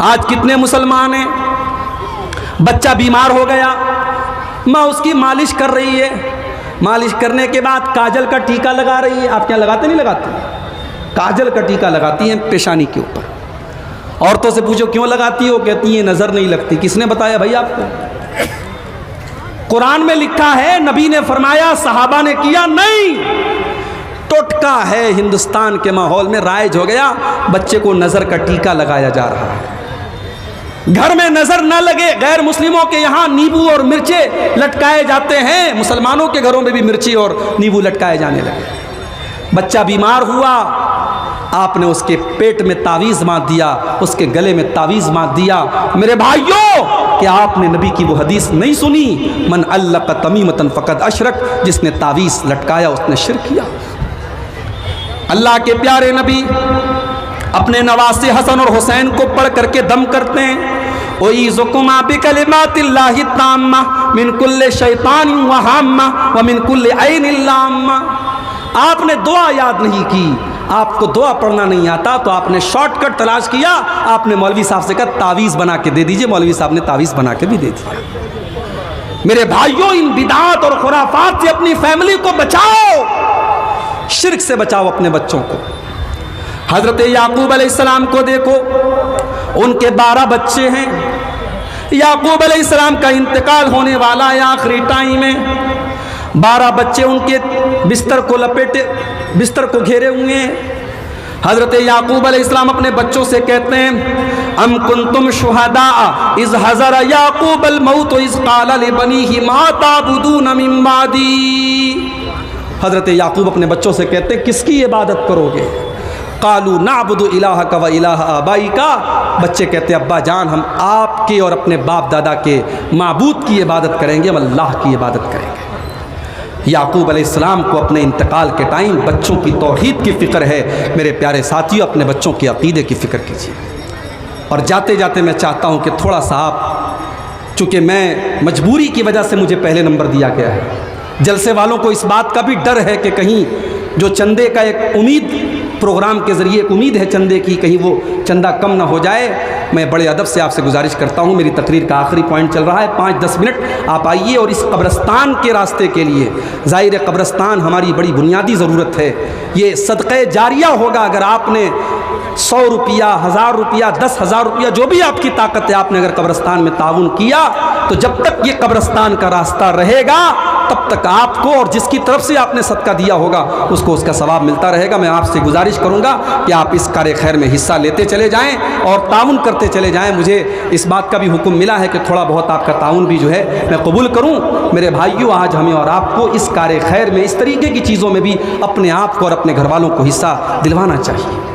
आज कितने मुसलमान हैं, बच्चा बीमार हो गया, माँ उसकी मालिश कर रही है, मालिश करने के बाद काजल का टीका लगा रही है। आप क्या लगाते नहीं लगाते? काजल का टीका लगाती हैं पेशानी के ऊपर। औरतों से पूछो क्यों लगाती हो, कहती है नज़र नहीं लगती। किसने बताया भाई आपको? कुरान में लिखा है, नबी ने फरमाया, सहाबा ने किया नहीं। टोटका है हिंदुस्तान के माहौल में राइज हो गया, बच्चे को नज़र का टीका लगाया जा रहा है। घर में नजर न लगे, गैर मुस्लिमों के यहाँ नींबू और मिर्चे लटकाए जाते हैं, मुसलमानों के घरों में भी मिर्ची और नींबू लटकाए जाने लगे। बच्चा बीमार हुआ, आपने उसके पेट में तावीज़ बांध दिया, उसके गले में तावीज़ बांध दिया। मेरे भाइयों, क्या आपने नबी की वो हदीस नहीं सुनी, मन अल्लक़ तमीमतन फ़क़द अशरक, जिसने तावीज़ लटकाया उसने शिर्क किया। अल्लाह के प्यारे नबी अपने नवासे हसन और हुसैन को पढ़ करके दम करते हैं, उईज़ुकुमा बिकलिमातिल्लाहि ताम्मा मिन कुल्लि शैतानिन व हाम्मा व मिन कुल्लि ऐनिन लाम्मा। आपने दुआ याद नहीं की, आपको दुआ पढ़ना नहीं आता, तो आपने शॉर्टकट तलाश किया, आपने मौलवी साहब से कहा तावीज़ बना के दे दीजिए। मौलवी साहब ने तावीज़ बना के भी दे दिया। मेरे भाइयों, इन बिदात और खुराफात से अपनी फैमिली को बचाओ, शिर्क से बचाओ अपने बच्चों को। हज़रत याकूब अलैहिस्सलाम को देखो, उनके 12 बच्चे हैं। याकूब अलैहिस्सलाम का इंतकाल होने वाला है आखिरी टाइम में। 12 बच्चे उनके बिस्तर को लपेटे, बिस्तर को घेरे हुए हैं। हज़रत याकूब अलैहिस्सलाम अपने बच्चों से कहते हैं, अम कुंतुम शुहदा इज़ हज़र याकूब अल मौत इज़ क़ाल लिबनीहि मा ताबुदून मिन बादी। हज़रत याकूब अपने बच्चों से कहते हैं, किसकी इबादत करोगे? कालू नाबुदु इलाहका व इलाह आबाइका। बच्चे कहते हैं, अब्बा जान, हम आपके और अपने बाप दादा के माबूद की इबादत करेंगे, हम अल्लाह की इबादत करेंगे। याकूब अलैहिस्सलाम को अपने इंतकाल के टाइम बच्चों की तौहीद की फ़िक्र है। मेरे प्यारे साथियों, अपने बच्चों के अक़ीदे की फ़िक्र कीजिए। और जाते जाते मैं चाहता हूँ कि थोड़ा सा आप, चूँकि मैं मजबूरी की वजह से मुझे पहले नंबर दिया गया है, जलसे वालों को इस बात का भी डर है कि कहीं जो चंदे का एक उम्मीद, प्रोग्राम के ज़रिए एक उम्मीद है चंदे की, कहीं वो चंदा कम ना हो जाए। मैं बड़े अदब से आपसे गुजारिश करता हूँ, मेरी तकरीर का आखिरी पॉइंट चल रहा है, 5-10 मिनट आप आइए और इस कब्रस्तान के रास्ते के लिए, ज़ाहिर कब्रस्तान हमारी बड़ी बुनियादी ज़रूरत है। ये सदक़े जारिया होगा अगर आपने 100 रुपया, 1000 रुपया, 10,000 रुपया, जो भी आपकी ताकत है, आपने अगर कब्रस्तान में ताउन किया, तो जब तक ये कब्रस्तान का रास्ता रहेगा तब तक आपको और जिसकी तरफ से आपने सदका दिया होगा उसको उसका सवाब मिलता रहेगा। मैं आपसे गुजारिश करूंगा कि आप इस कार्य खैर में हिस्सा लेते चले जाएं और ताउन करते चले जाएं। मुझे इस बात का भी हुक्म मिला है कि थोड़ा बहुत आपका ताउन भी जो है मैं कबूल करूं। मेरे भाइयों, आज हमें और आपको इस कार्य खैर में, इस तरीके की चीज़ों में भी अपने आप को और अपने घर वालों को हिस्सा दिलवाना चाहिए।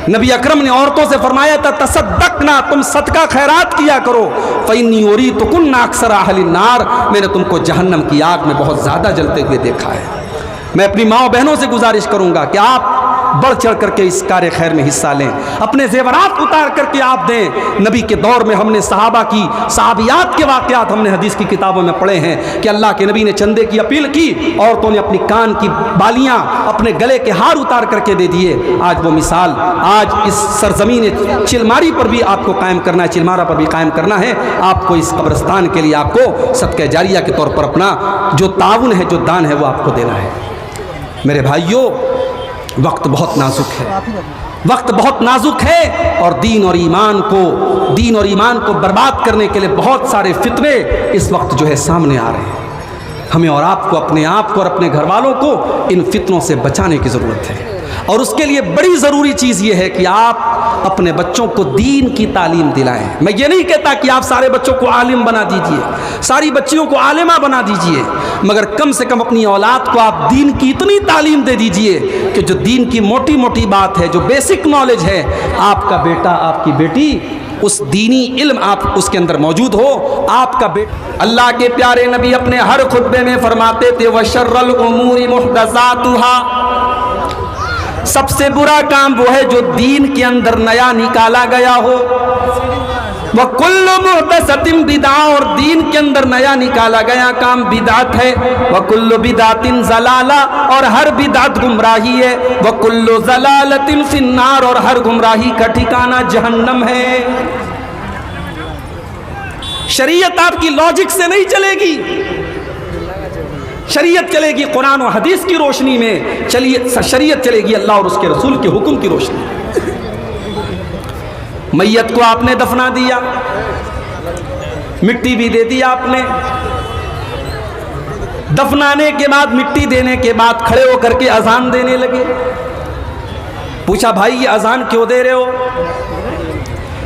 नबी अकरम ने औरतों से फरमाया था, तसद्दक़ना, तुम सदका खैरात किया करो, फ़इन्नी उरीतुकुन्ना अक्सर अहलिन नार, मैंने तुमको जहन्नम की आग में बहुत ज़्यादा जलते हुए देखा है। मैं अपनी माँ बहनों से गुजारिश करूँगा कि आप बढ़ चढ़ करके इस कार्य खैर में हिस्सा लें, अपने जेवरात उतार करके आप दें। नबी के दौर में हमने सहाबा की, सहाबियात के वाक़यात हमने हदीस की किताबों में पढ़े हैं कि अल्लाह के नबी ने चंदे की अपील की, औरतों ने अपनी कान की बालियाँ, अपने गले के हार उतार करके दे दिए। आज वो मिसाल, आज इस सरजमीन चिलमारी पर भी आपको कायम करना है, चिलमारा पर भी कायम करना है। आपको इस कब्रस्तान के लिए आपको सदक़े जारिया के तौर पर अपना जो ताउन है, जो दान है, वो आपको देना है। मेरे भाइयों, वक्त बहुत नाजुक है, वक्त बहुत नाजुक है और दीन और ईमान को बर्बाद करने के लिए बहुत सारे फितने इस वक्त जो है सामने आ रहे हैं। हमें और आपको, अपने आप को और अपने घर वालों को इन फितनों से बचाने की ज़रूरत है। और उसके लिए बड़ी ज़रूरी चीज़ ये है कि आप अपने बच्चों को दीन की तालीम दिलाएं। मैं ये नहीं कहता कि आप सारे बच्चों को आलिम बना दीजिए, सारी बच्चियों को आलिमा बना दीजिए, मगर कम से कम अपनी औलाद को आप दीन की इतनी तालीम दे दीजिए कि जो दीन की मोटी मोटी बात है, जो बेसिक नॉलेज है, आपका बेटा, आपकी बेटी उस दीनी इल्म आप उसके अंदर मौजूद हो। आपका बेटा, अल्लाह के प्यारे नबी अपने हर खुतबे में फरमाते थे, वशर्रल उमूरी मुहदसातुहा, सबसे बुरा काम वो है जो दीन के अंदर नया निकाला गया हो। वह कुल्लु मुहदसतिन बिदा, और दीन के अंदर नया निकाला गया काम बिदात है। वह कुल्लु बिदातिन जलाला, और हर बिदात गुमराही है। वह कुल्लु जलालतिन फिन्नार, और हर गुमराही का ठिकाना जहन्नम है। शरीयत आपकी लॉजिक से नहीं चलेगी, शरीयत चलेगी कुरान और हदीस की रोशनी में। चलिए शरीयत चलेगी अल्लाह और उसके रसूल के हुक्म की रोशनी में। मैयत को आपने दफना दिया, मिट्टी भी दे दी आपने। दफनाने के बाद, मिट्टी देने के बाद खड़े होकर के अजान देने लगे। पूछा भाई ये अजान क्यों दे रहे हो?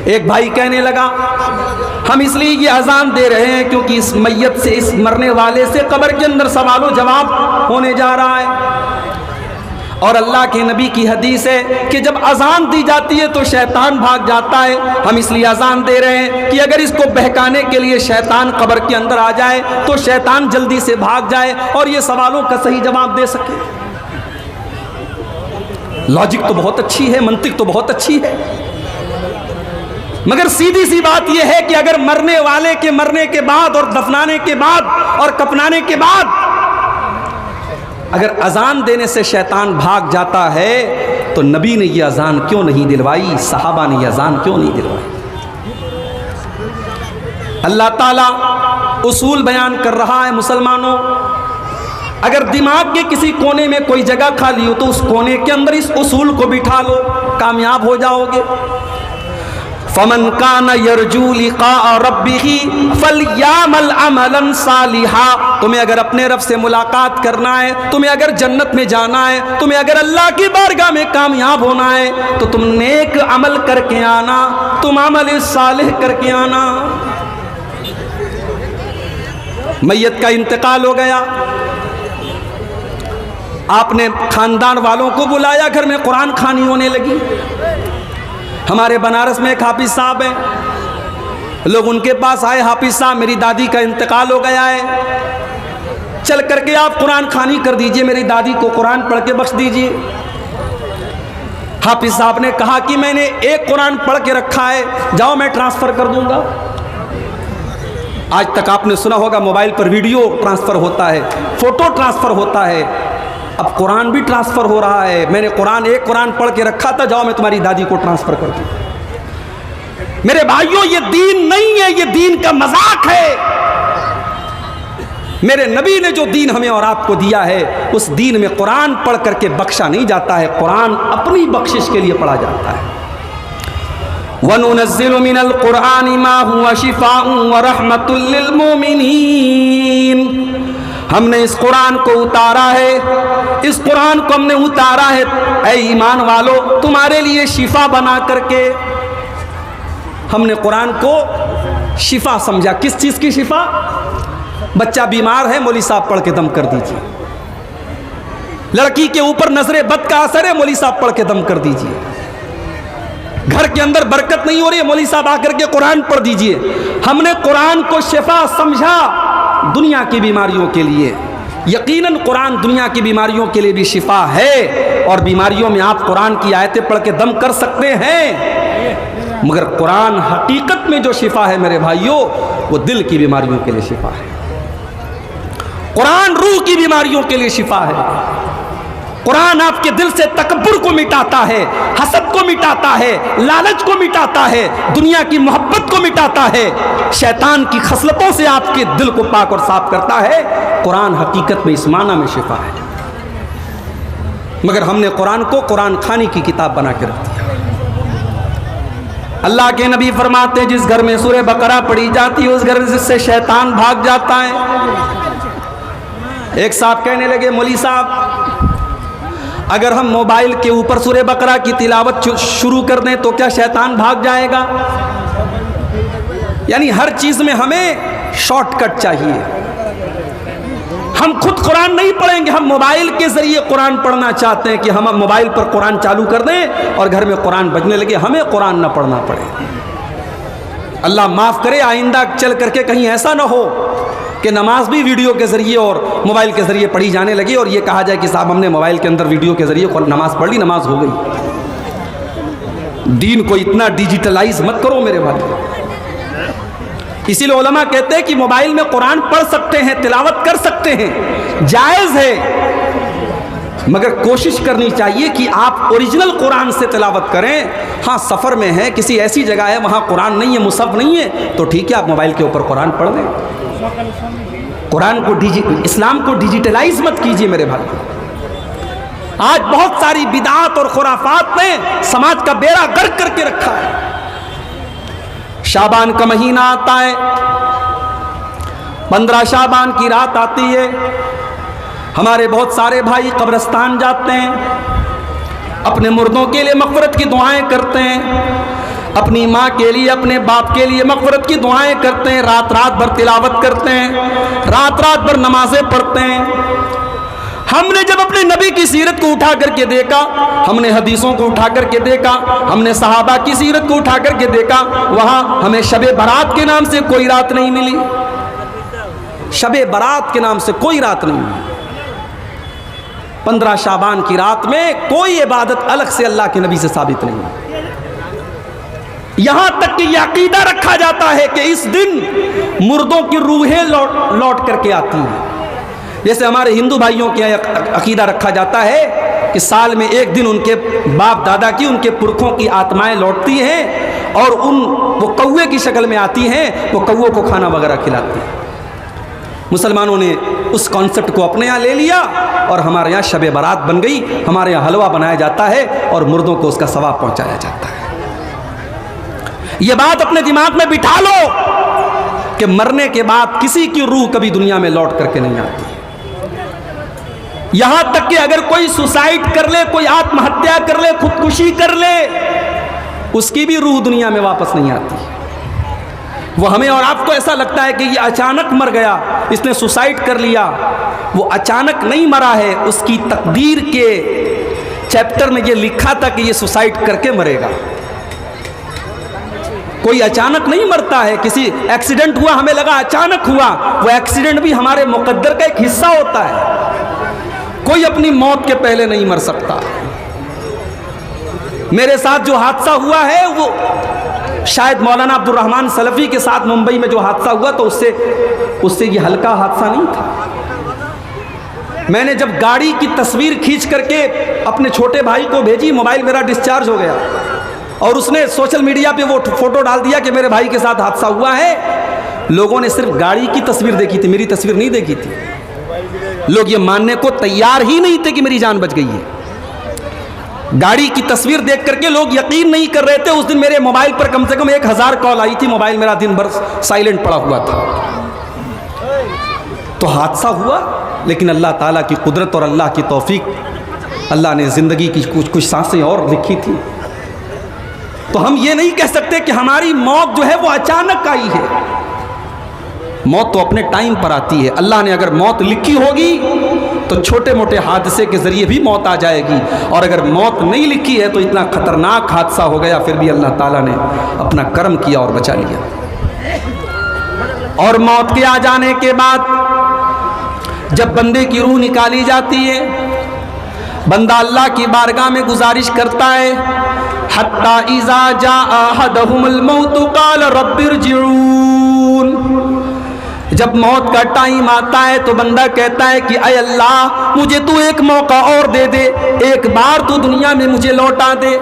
एक भाई कहने लगा हम इसलिए ये अजान दे रहे हैं क्योंकि इस मैयत से, इस मरने वाले से कब्र के अंदर सवाल व जवाब होने जा रहा है। और अल्लाह के नबी की हदीस है कि जब अजान दी जाती है तो शैतान भाग जाता है। हम इसलिए अजान दे रहे हैं कि अगर इसको बहकाने के लिए शैतान कब्र के अंदर आ जाए तो शैतान जल्दी से भाग जाए और ये सवालों का सही जवाब दे सके। लॉजिक तो बहुत अच्छी है, मंतिक तो बहुत अच्छी है, मगर सीधी सी बात यह है कि अगर मरने वाले के मरने के बाद और दफनाने के बाद और कफनाने के बाद अगर अजान देने से शैतान भाग जाता है तो नबी ने यह अजान क्यों नहीं दिलवाई, सहाबा ने यह अजान क्यों नहीं दिलवाई? अल्लाह ताला उसूल बयान कर रहा है मुसलमानों, अगर दिमाग के किसी कोने में कोई जगह खाली हो तो उस कोने के अंदर इस उसूल को बिठा लो, कामयाब हो जाओगे। फमन काना यरजू लिका रब्बिही फलयामल अमलन सालिहा। तुम्हें अगर अपने रब से मुलाकात करना है, तुम्हें अगर जन्नत में जाना है, तुम्हें अगर अल्लाह की बारगाह में कामयाब होना है तो तुम नेक अमल करके आना, तुम अमल सालिह करके आना। मैयत का इंतकाल हो गया, आपने खानदान वालों को बुलाया, घर में कुरान खानी होने लगी। हमारे बनारस में एक हाफिज साहब हैं, लोग उनके पास आए, हाफिज साहब मेरी दादी का इंतकाल हो गया है, चल करके आप कुरान खानी कर दीजिए, मेरी दादी को कुरान पढ़ के बख्श दीजिए। हाफिज साहब ने कहा कि मैंने एक कुरान पढ़ के रखा है, जाओ मैं ट्रांसफर कर दूंगा। आज तक आपने सुना होगा मोबाइल पर वीडियो ट्रांसफर होता है, फोटो ट्रांसफर होता है, अब कुरान भी ट्रांसफर हो रहा है। मैंने एक कुरान पढ़ के रखा था, जाओ मैं तुम्हारी दादी को ट्रांसफर कर दूं। मेरे भाइयों ये दीन नहीं है, ये दीन का मजाक है। मेरे नबी ने जो दीन हमें और आपको दिया है उस दीन में कुरान पढ़ करके बख्शा नहीं जाता है, कुरान अपनी बख्शिश के लिए पढ़ा जाता है। वनुनज़्ज़िलु मिनल कुरानि मा हुवा शिफ़ाउन व रहमतुल लिल मोमिनीन। हमने इस कुरान को उतारा है, इस कुरान को हमने उतारा है ऐ ईमान वालों तुम्हारे लिए शिफा बना करके। हमने कुरान को शिफा समझा। किस चीज़ की शिफा? बच्चा बीमार है, मौली साहब पढ़ के दम कर दीजिए। लड़की के ऊपर नजरे बद का असर है, मौली साहब पढ़ के दम कर दीजिए। घर के अंदर बरकत नहीं हो रही है, मौली साहब आकर के कुरान पढ़ दीजिए। हमने कुरान को शिफा समझा दुनिया की बीमारियों के लिए। यकीनन कुरान दुनिया की बीमारियों के लिए भी शिफा है, और बीमारियों में आप कुरान की आयतें पढ़ के दम कर सकते हैं, मगर कुरान हकीकत में जो शिफा है मेरे भाइयों वो दिल की बीमारियों के लिए शिफा है। कुरान रूह की बीमारियों के लिए शिफा है। कुरान आपके दिल से तकब्बुर को मिटाता है, हसद को मिटाता है, लालच को मिटाता है, दुनिया की मोहब्बत को मिटाता है, शैतान की खसलतों से आपके दिल को पाक और साफ करता है। कुरान हकीकत में इस माना में शिफा है, मगर हमने कुरान को कुरान खानी की किताब बना के रख दिया। अल्लाह के नबी फरमाते जिस घर में सूरह बकरा पढ़ी जाती है उस घर से शैतान भाग जाता है। एक साहब कहने लगे मौली साहब अगर हम मोबाइल के ऊपर सूरह बकरा की तिलावत शुरू कर दें तो क्या शैतान भाग जाएगा? यानी हर चीज में हमें शॉर्टकट चाहिए। हम खुद कुरान नहीं पढ़ेंगे, हम मोबाइल के जरिए कुरान पढ़ना चाहते हैं कि हम मोबाइल पर कुरान चालू कर दें और घर में कुरान बजने लगे, हमें कुरान ना पढ़ना पड़े। अल्लाह माफ करे, आइंदा चल करके कहीं ऐसा ना हो कि नमाज भी वीडियो के ज़रिए और मोबाइल के ज़रिए पढ़ी जाने लगी और ये कहा जाए कि साहब हमने मोबाइल के अंदर वीडियो के ज़रिए नमाज पढ़ ली, नमाज हो गई। दीन को इतना डिजिटलाइज मत करो मेरे भाई। इसीलिए उलमा कहते हैं कि मोबाइल में कुरान पढ़ सकते हैं, तिलावत कर सकते हैं, जायज़ है, मगर कोशिश करनी चाहिए कि आप ओरिजिनल कुरान से तिलावत करें। हाँ, सफ़र में है, किसी ऐसी जगह है वहाँ कुरान नहीं है, मुसहफ नहीं है, तो ठीक है, आप मोबाइल के ऊपर कुरान पढ़ लें। कुरान को इस्लाम को डिजिटलाइज मत कीजिए मेरे भाई। आज बहुत सारी बिदात और खुराफात ने समाज का बेड़ा गर्क करके रखा है। शाबान का महीना आता है, 15 शाबान की रात आती है, हमारे बहुत सारे भाई कब्रिस्तान जाते हैं, अपने मुर्दों के लिए मग़फ़िरत की दुआएं करते हैं, अपनी माँ के लिए, अपने बाप के लिए मग़फ़िरत की दुआएं करते हैं, रात रात भर तिलावत करते हैं, रात रात भर नमाज़ें पढ़ते हैं। हमने जब अपने नबी की सीरत को उठा करके देखा, हमने हदीसों को उठा करके देखा, हमने सहाबा की सीरत को उठा करके देखा, वहाँ हमें शबे बारात के नाम से कोई रात नहीं मिली। शबे बारात के नाम से कोई रात नहीं मिली। 15 शाबान की रात में कोई इबादत अलग से अल्लाह के नबी से साबित नहीं। यहाँ तक कि यह अकीदा रखा जाता है कि इस दिन मुर्दों की रूहें लौट करके आती हैं। जैसे हमारे हिंदू भाइयों के अकीदा रखा जाता है कि साल में एक दिन उनके बाप दादा की, उनके पुरखों की आत्माएं लौटती हैं और वो कौवे की शक्ल में आती हैं, वो कौवों को खाना वगैरह खिलाती हैं। मुसलमानों ने उस कॉन्सेप्ट को अपने यहाँ ले लिया और हमारे यहाँ शब बारात बन गई। हमारे यहाँ हलवा बनाया जाता है और मुर्दों को उसका सवाब पहुँचाया जाता है। ये बात अपने दिमाग में बिठा लो कि मरने के बाद किसी की रूह कभी दुनिया में लौट करके नहीं आती। यहां तक कि अगर कोई सुसाइड कर ले, कोई आत्महत्या कर ले, खुदकुशी कर ले, उसकी भी रूह दुनिया में वापस नहीं आती। वो हमें और आपको ऐसा लगता है कि ये अचानक मर गया, इसने सुसाइड कर लिया। वो अचानक नहीं मरा है, उसकी तकदीर के चैप्टर में ये लिखा था कि ये सुसाइड करके मरेगा। कोई अचानक नहीं मरता है। किसी एक्सीडेंट हुआ, हमें लगा अचानक हुआ, वो एक्सीडेंट भी हमारे मुकद्दर का एक हिस्सा होता है। कोई अपनी मौत के पहले नहीं मर सकता। मेरे साथ जो हादसा हुआ है वो शायद मौलाना अब्दुल रहमान सलफी के साथ मुंबई में जो हादसा हुआ तो उससे ये हल्का हादसा नहीं था। मैंने जब गाड़ी की तस्वीर खींच करके अपने छोटे भाई को भेजी, मोबाइल मेरा डिस्चार्ज हो गया और उसने सोशल मीडिया पे वो फोटो डाल दिया कि मेरे भाई के साथ हादसा हुआ है। लोगों ने सिर्फ गाड़ी की तस्वीर देखी थी, मेरी तस्वीर नहीं देखी थी। लोग ये मानने को तैयार ही नहीं थे कि मेरी जान बच गई है। गाड़ी की तस्वीर देख करके लोग यकीन नहीं कर रहे थे। उस दिन मेरे मोबाइल पर कम से कम 1000 कॉल आई थी। मोबाइल मेरा दिन भर साइलेंट पड़ा हुआ था। तो हादसा हुआ, लेकिन अल्लाह ताला की कुदरत और अल्लाह की तौफीक, अल्लाह ने ज़िंदगी की कुछ सांसें और लिखी थी। तो हम ये नहीं कह सकते कि हमारी मौत जो है वो अचानक आई है। मौत तो अपने टाइम पर आती है। अल्लाह ने अगर मौत लिखी होगी तो छोटे मोटे हादसे के ज़रिए भी मौत आ जाएगी, और अगर मौत नहीं लिखी है तो इतना ख़तरनाक हादसा हो गया, फिर भी अल्लाह ताला ने अपना कर्म किया और बचा लिया। और मौत के आ जाने के बाद जब बंदे की रूह निकाली जाती है, बंदा अल्लाह की बारगाह में गुजारिश करता है, हत्ता इज़ा जाअ अहदहुमुल मौत क़ाल रब्बिरजिऊन। जब मौत का टाइम आता है तो बंदा कहता है कि अय अल्लाह, मुझे तू एक मौका और दे दे, एक बार तू दुनिया में मुझे लौटा दे।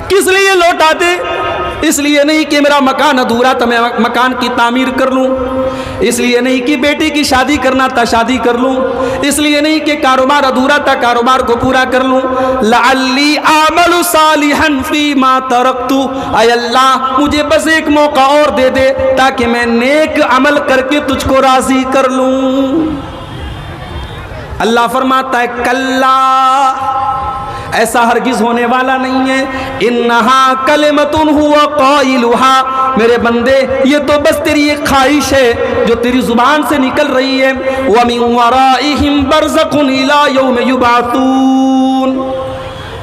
किस लिए लौटा दे? इसलिए नहीं कि मेरा मकान अधूरा था, मैं मकान की तामीर कर लूँ। इसलिए नहीं कि बेटी की शादी करना था, शादी कर लूँ। इसलिए नहीं कि कारोबार अधूरा था, कारोबार को पूरा कर लूँ। लअल्ली आमलु सालिहन फीमा तरक्तु। अय अल्लाह, मुझे बस एक मौका और दे दे ताकि मैं नेक अमल करके तुझको राजी कर लूँ। अल्लाह फरमाता है कल्ला, ऐसा हरगिज होने वाला नहीं है। इन्नहा कलिमतुन हुवा क़ाइलुहा, मेरे बंदे ये तो बस तेरी एक ख्वाहिश है जो तेरी जुबान से निकल रही है। व मिन वराइहिम बरज़खुन इला यौम युबअतून।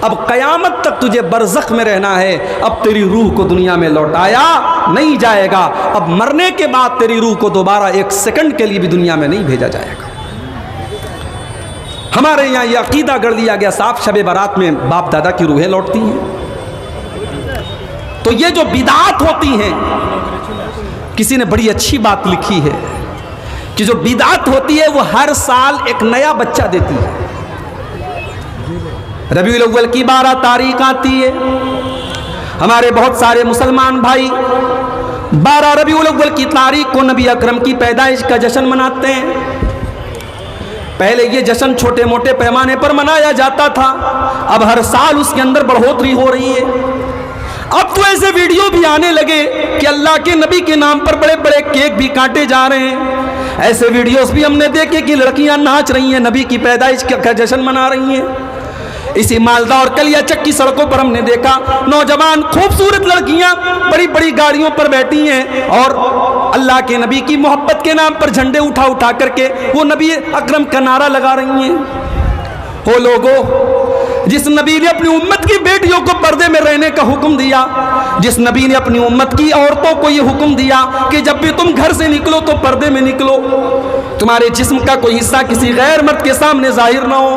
अब क़यामत तक तुझे बरज़ख में रहना है। अब तेरी रूह को दुनिया में लौटाया नहीं जाएगा। अब मरने के बाद तेरी रूह को दोबारा एक सेकंड के लिए भी दुनिया में नहीं भेजा जाएगा। हमारे यहाँ ये अकीदा गढ़ दिया गया, साफ शब बारात में बाप दादा की रूहें लौटती हैं। तो ये जो बिदात होती हैं, किसी ने बड़ी अच्छी बात लिखी है कि जो बिदात होती है वो हर साल एक नया बच्चा देती है। रबीउल अव्वल की 12 तारीख आती है, हमारे बहुत सारे मुसलमान भाई 12 रबीउल अव्वल की तारीख को नबी अकरम की पैदाइश का जश्न मनाते हैं। पहले ये जश्न छोटे मोटे पैमाने पर मनाया जाता था, अब हर साल उसके अंदर बढ़ोतरी हो रही है। अब तो ऐसे वीडियो भी आने लगे कि अल्लाह के नबी के नाम पर बड़े बड़े केक भी काटे जा रहे हैं। ऐसे वीडियोस भी हमने देखे कि लड़कियां नाच रही हैं, नबी की पैदाइश का जश्न मना रही हैं। इसी मालदा और कलियाचक की सड़कों पर हमने देखा नौजवान खूबसूरत लड़कियां बड़ी बड़ी गाड़ियों पर बैठी हैं और अल्लाह के नबी की मोहब्बत के नाम पर झंडे उठा उठा करके वो नबी अकरम का नारा लगा रही हैं। हो लोगों, जिस नबी ने अपनी उम्मत की बेटियों को पर्दे में रहने का हुक्म दिया, जिस नबी ने अपनी उम्मत की औरतों को यह हुक्म दिया कि जब भी तुम घर से निकलो तो पर्दे में निकलो, तुम्हारे जिस्म का कोई हिस्सा किसी गैर मर्द के सामने जाहिर ना हो,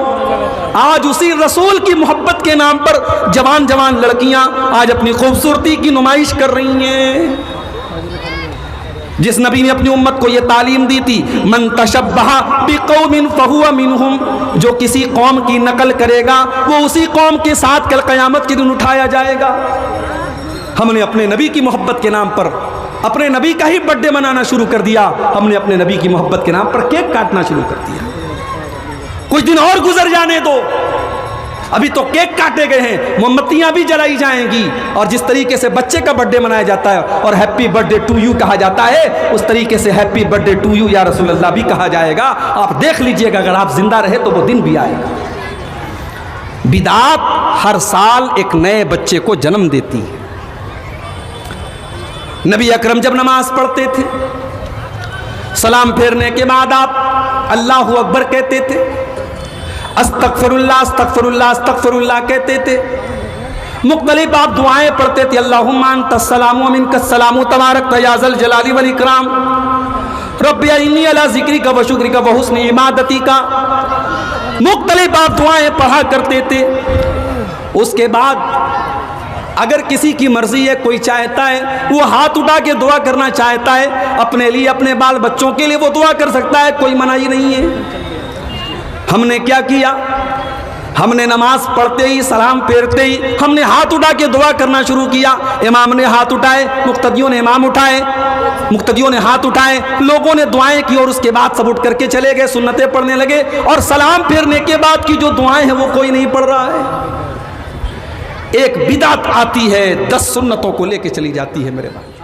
आज उसी रसूल की मोहब्बत के नाम पर जवान जवान लड़कियां आज अपनी खूबसूरती की नुमाइश कर रही हैं। जिस नबी ने अपनी उम्मत को यह तालीम दी थी, मन तशब्बहा बिकौमिन फहुवा मिनहुम, जो किसी कौम की नकल करेगा वो उसी कौम के साथ कल क़यामत के दिन उठाया जाएगा। हमने अपने नबी की मोहब्बत के नाम पर अपने नबी का ही बर्थडे मनाना शुरू कर दिया। हमने अपने नबी की मोहब्बत के नाम पर केक काटना शुरू कर दिया। कुछ दिन और गुजर जाने दो, अभी तो केक काटे गए हैं, मोमबत्तियां भी जलाई जाएंगी और जिस तरीके से बच्चे का बर्थडे मनाया जाता है और हैप्पी बर्थडे टू यू कहा जाता है, उस तरीके से हैप्पी बर्थडे टू यू या रसूल अल्लाह भी कहा जाएगा। आप देख लीजिएगा, अगर आप जिंदा रहे तो वो दिन भी आएगा। बिदात हर साल एक नए बच्चे को जन्म देती है। नबी अकरम जब नमाज पढ़ते थे, सलाम फेरने के बाद आप अल्लाहु अकबर कहते थे, अस्तगफिरुल्लाह अस्तगफिरुल्लाह अस्तगफिरुल्लाह कहते थे। मुख्तलिफ आप दुआएं पढ़ते थे, अल्लाहुम्मा अंतस्सलामु व मिनकस्सलामु तबारक या ज़ल जलाली वल इकराम, रब्बी इन्नी अला ज़िक्रिका व शुक्रिका व हुस्नि इबादतिका। मुख्तलिफ आप दुआएं पढ़ा करते थे। उसके बाद अगर किसी की मर्जी है, कोई चाहता है वो हाथ उठा के दुआ करना चाहता है, अपने लिए अपने बाल बच्चों के लिए वो दुआ कर सकता है, कोई मनाही नहीं है। हमने क्या किया, हमने नमाज पढ़ते ही सलाम फेरते ही हमने हाथ उठा के दुआ करना शुरू किया। इमाम ने हाथ उठाए, मुक्तदियों ने इमाम उठाए, मुक्तदियों ने हाथ उठाए, लोगों ने दुआएं की और उसके बाद सब उठ करके चले गए, सुन्नतें पढ़ने लगे और सलाम फेरने के बाद की जो दुआएं हैं वो कोई नहीं पढ़ रहा है। एक बिदअत आती है, 10 सुन्नतों को लेके चली जाती है मेरे भाई।